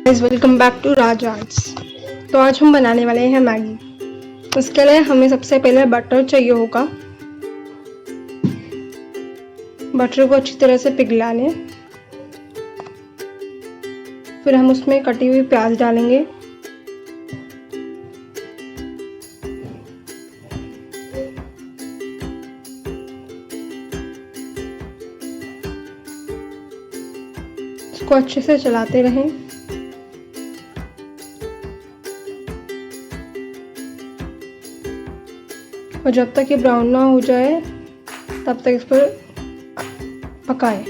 Welcome back to Raj Arts. तो आज हम बनाने वाले हैं मैगी। उसके लिए हमें सबसे पहले बटर चाहिए होगा। बटर को अच्छी तरह से पिघला लें। फिर हम उसमें कटी हुई प्याज डालेंगे। इसको अच्छे से चलाते रहें। और जब तक ये ब्राउन ना हो जाए तब तक इस पर पकाएं।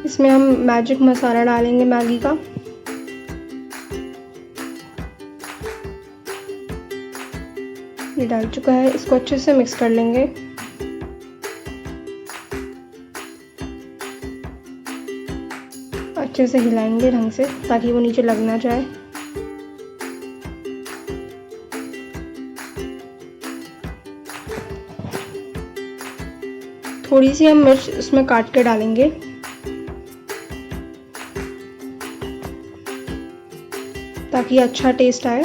इसमें हम मैजिक मसाला डालेंगे मैगी का। ये डाल चुका है। इसको अच्छे से मिक्स कर लेंगे। अच्छे से हिलाएंगे ढंग से ताकि वो नीचे लग ना जाए। थोड़ी सी हम मिर्च इसमें काट के डालेंगे ताकि अच्छा टेस्ट आए।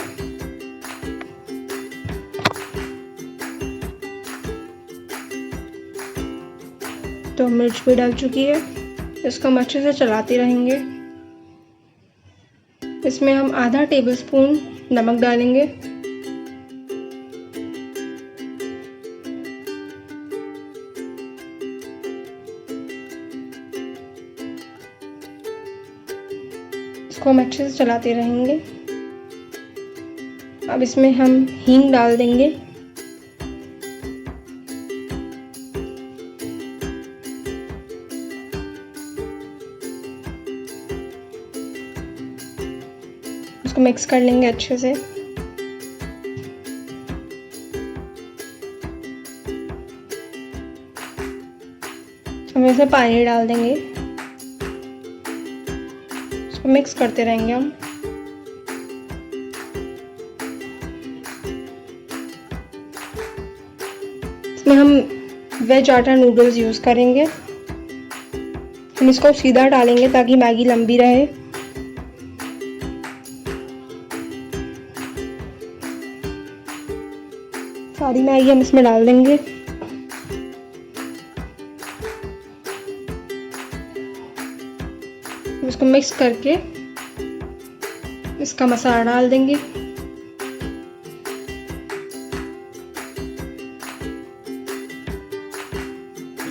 तो मिर्च भी डाल चुकी है। इसको हम अच्छे से चलाते रहेंगे। इसमें हम आधा टेबलस्पून नमक डालेंगे। इसको हम अच्छे से चलाते रहेंगे। अब इसमें हम हींग डाल देंगे। इसको मिक्स कर लेंगे अच्छे से। हम इसमें पानी डाल देंगे। इसको मिक्स करते रहेंगे हम। इसमें हम वेज आटा नूडल्स यूज़ करेंगे। हम इसको सीधा डालेंगे ताकि मैगी लंबी रहे। सारी मैगी हम इसमें डाल देंगे। इसको मिक्स करके इसका मसाला डाल देंगे।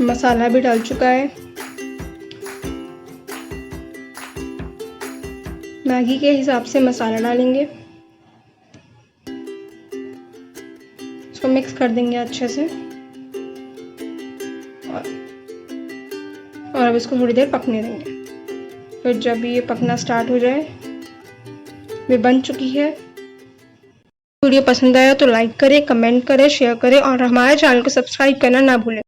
मसाला भी डाल चुका है। मैगी के हिसाब से मसाला डालेंगे। इसको मिक्स कर देंगे अच्छे से। और अब इसको थोड़ी देर पकने देंगे। फिर जब ये पकना स्टार्ट हो जाए, ये बन चुकी है। वीडियो पसंद आया तो लाइक करें, कमेंट करें, शेयर करें और हमारे चैनल को सब्सक्राइब करना ना भूलें।